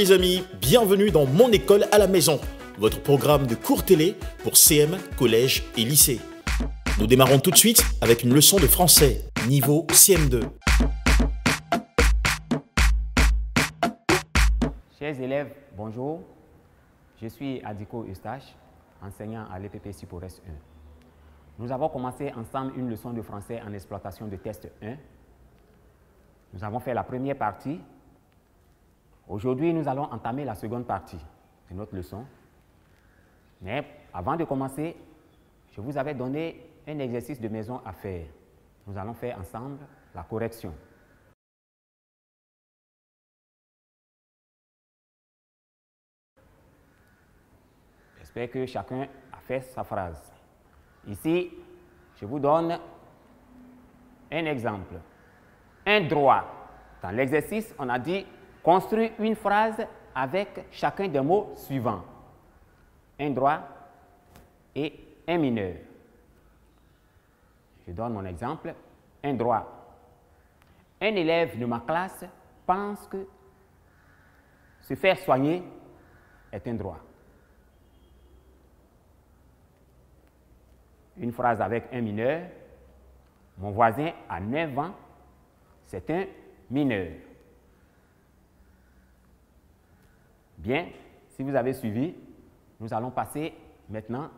les amis, bienvenue dans Mon école à la maison, votre programme de cours télé pour CM, collège et lycée. Nous démarrons tout de suite avec une leçon de français, niveau CM2. Chers élèves, bonjour. Je suis Adiko Eustache, enseignant à l'EPP Supores 1. Nous avons commencé ensemble une leçon de français en exploitation de test 1. Nous avons fait la première partie. Aujourd'hui, nous allons entamer la seconde partie de notre leçon. Mais avant de commencer, je vous avais donné un exercice de maison à faire. Nous allons faire ensemble la correction. J'espère que chacun a fait sa phrase. Ici, je vous donne un exemple. Un droit. Dans l'exercice, on a dit construire une phrase avec chacun des mots suivants. Un droit et un mineur. Je donne mon exemple. Un droit. Un élève de ma classe pense que se faire soigner est un droit. Une phrase avec un mineur. Mon voisin a 9 ans, c'est un mineur. Bien, si vous avez suivi, nous allons passer maintenant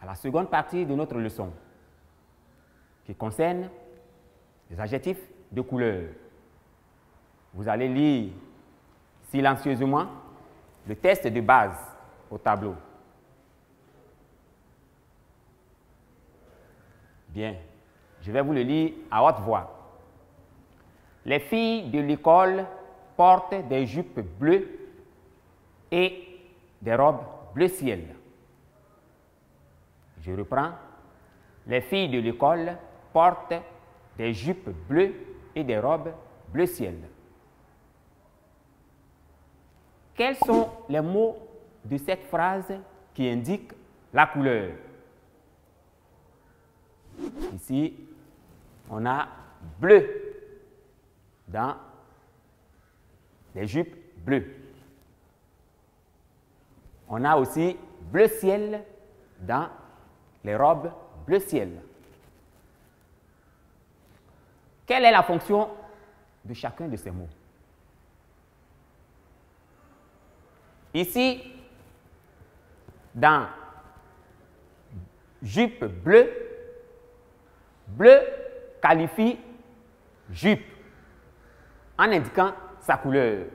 à la seconde partie de notre leçon qui concerne les adjectifs de couleur. Vous allez lire silencieusement le test de base au tableau. Bien, je vais vous le lire à haute voix. Les filles de l'école portent des jupes bleues et des robes bleu ciel. Je reprends. Les filles de l'école portent des jupes bleues et des robes bleu ciel. Quels sont les mots de cette phrase qui indiquent la couleur? Ici, on a bleu dans les jupes bleues. On a aussi bleu ciel dans les robes bleu ciel. Quelle est la fonction de chacun de ces mots? Ici, dans jupe bleue, bleu qualifie jupe en indiquant sa couleur.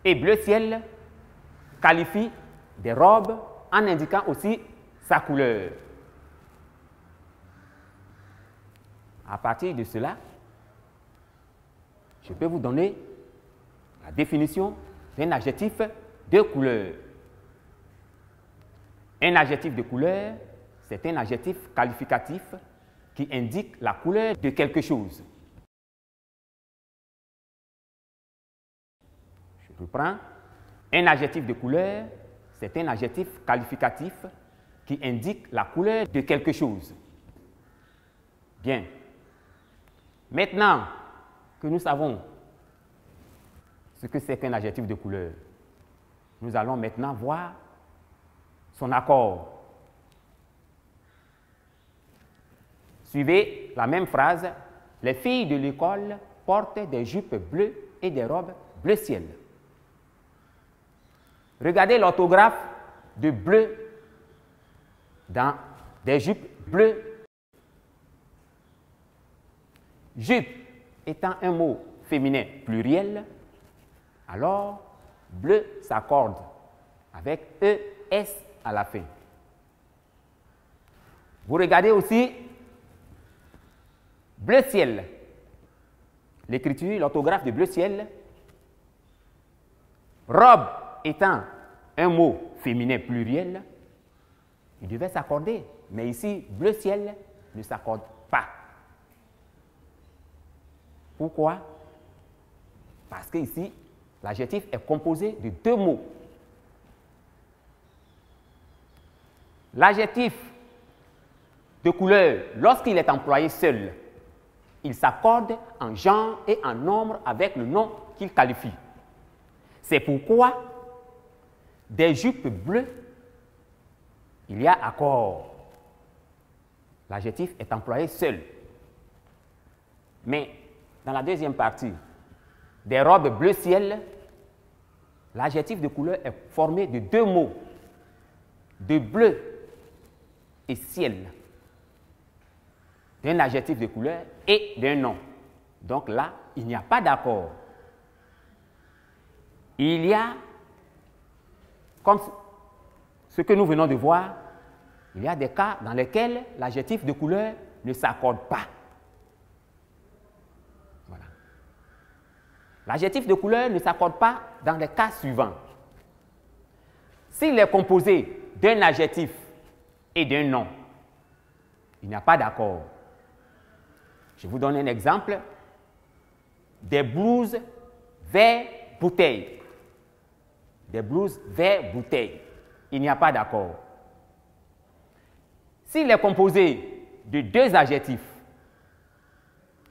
Et bleu ciel qualifie des robes en indiquant aussi sa couleur. À partir de cela, je peux vous donner la définition d'un adjectif de couleur. Un adjectif de couleur, c'est un adjectif qualificatif qui indique la couleur de quelque chose. Je reprends. Un adjectif de couleur, c'est un adjectif qualificatif qui indique la couleur de quelque chose. Bien. Maintenant que nous savons ce que c'est qu'un adjectif de couleur, nous allons maintenant voir son accord. Suivez la même phrase. Les filles de l'école portent des jupes bleues et des robes bleu ciel. Regardez l'orthographe de bleu dans des jupes bleues. Jupe étant un mot féminin pluriel, alors bleu s'accorde avec ES à la fin. Vous regardez aussi bleu ciel. L'écriture, l'orthographe de bleu ciel. Robe étant un mot féminin pluriel, il devait s'accorder. Mais ici, bleu ciel ne s'accorde pas. Pourquoi? Parce que ici, l'adjectif est composé de 2 mots. L'adjectif de couleur, lorsqu'il est employé seul, ils s'accordent en genre et en nombre avec le nom qu'ils qualifient. C'est pourquoi des jupes bleues, il y a accord. L'adjectif est employé seul. Mais dans la deuxième partie, des robes bleu ciel, l'adjectif de couleur est formé de deux mots, de bleu et ciel, d'un adjectif de couleur et d'un nom. Donc là, il n'y a pas d'accord. Il y a, comme ce que nous venons de voir, il y a des cas dans lesquels l'adjectif de couleur ne s'accorde pas. Voilà. L'adjectif de couleur ne s'accorde pas dans les cas suivants. S'il est composé d'un adjectif et d'un nom, il n'y a pas d'accord. Je vous donne un exemple. Des blouses vert bouteille. Des blouses vert bouteille. Il n'y a pas d'accord. S'il est composé de deux adjectifs,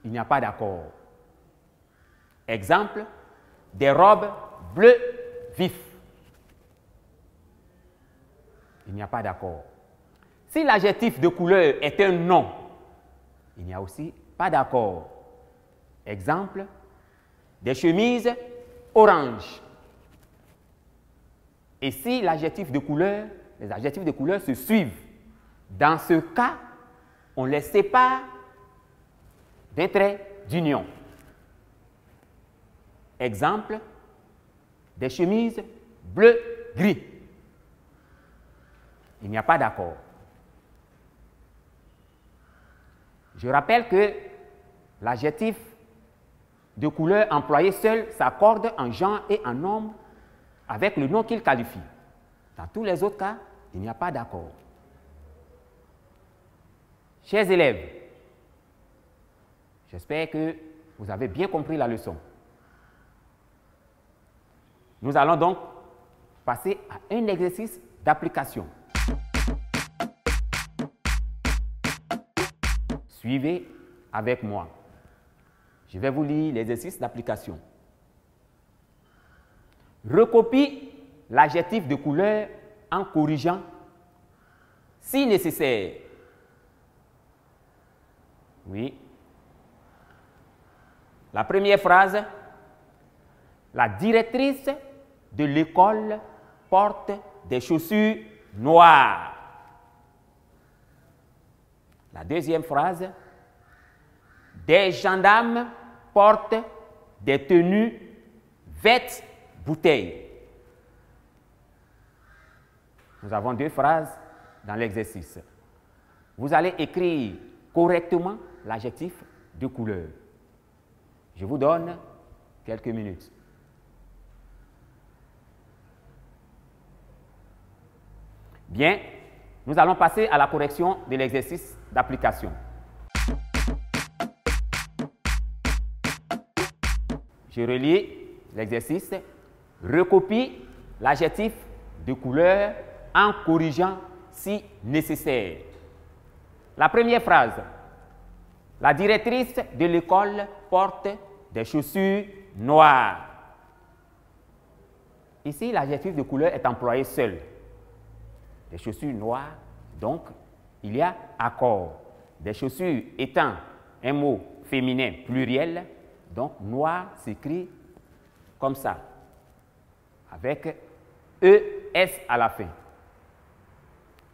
il n'y a pas d'accord. Exemple, des robes bleu vif. Il n'y a pas d'accord. Si l'adjectif de couleur est un nom, il n'y a aussi pas d'accord. Exemple, des chemises orange. Et si l'adjectif de couleur, les adjectifs de couleur se suivent, dans ce cas, on les sépare d'un trait d'union. Exemple, des chemises bleu-gris. Il n'y a pas d'accord. Je rappelle que l'adjectif de couleur employé seul s'accorde en genre et en nombre avec le nom qu'il qualifie. Dans tous les autres cas, il n'y a pas d'accord. Chers élèves, j'espère que vous avez bien compris la leçon. Nous allons donc passer à un exercice d'application. Suivez avec moi. Je vais vous lire l'exercice d'application. Recopie l'adjectif de couleur en corrigeant, si nécessaire. Oui. La première phrase, la directrice de l'école porte des chaussures noires. La deuxième phrase, des gendarmes portent des tenues vêtes bouteilles. Nous avons deux phrases dans l'exercice. Vous allez écrire correctement l'adjectif de couleur. Je vous donne quelques minutes. Bien, nous allons passer à la correction de l'exercice d'application. Je relis l'exercice. Recopie l'adjectif de couleur en corrigeant si nécessaire. La première phrase. La directrice de l'école porte des chaussures noires. Ici, l'adjectif de couleur est employé seul. Des chaussures noires, donc il y a accord. Des chaussures étant un mot féminin pluriel, donc noir s'écrit comme ça, avec ES à la fin.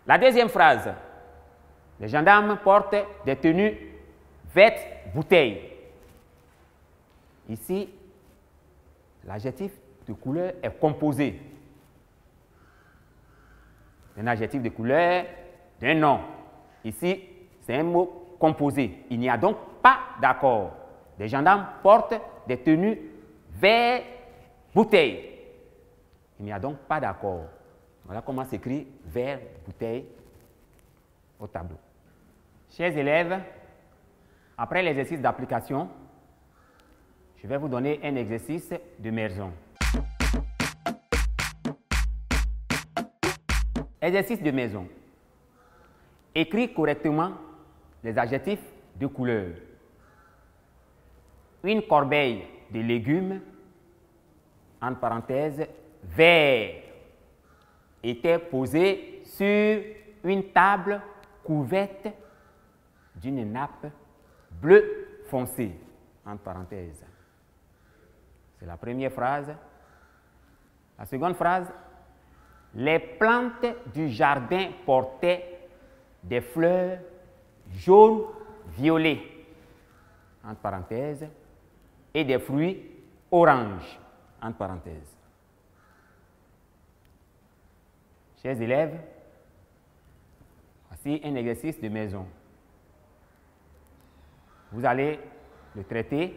La deuxième phrase, les gendarmes portent des tenues vêtes bouteilles. Ici, l'adjectif de couleur est composé d'un adjectif de couleur, d'un nom. Ici, c'est un mot composé. Il n'y a donc pas d'accord. Les gendarmes portent des tenues vert bouteille. Il n'y a donc pas d'accord. Voilà comment s'écrit vert bouteille au tableau. Chers élèves, après l'exercice d'application, je vais vous donner un exercice de maison. Exercice de maison. Écris correctement les adjectifs de couleur. une corbeille de légumes, entre parenthèses, verts, était posée sur une table couverte d'une nappe bleu foncé, entre parenthèses. C'est la première phrase. La seconde phrase, les plantes du jardin portaient des fleurs jaunes violets, entre parenthèses, et des fruits oranges, entre parenthèses. Chers élèves, voici un exercice de maison. Vous allez le traiter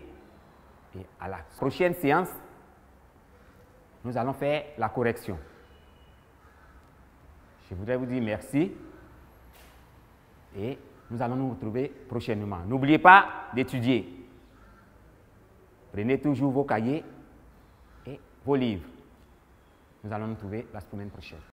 et à la prochaine séance, nous allons faire la correction. Je voudrais vous dire merci et nous allons nous retrouver prochainement. N'oubliez pas d'étudier. Prenez toujours vos cahiers et vos livres. Nous allons nous retrouver la semaine prochaine.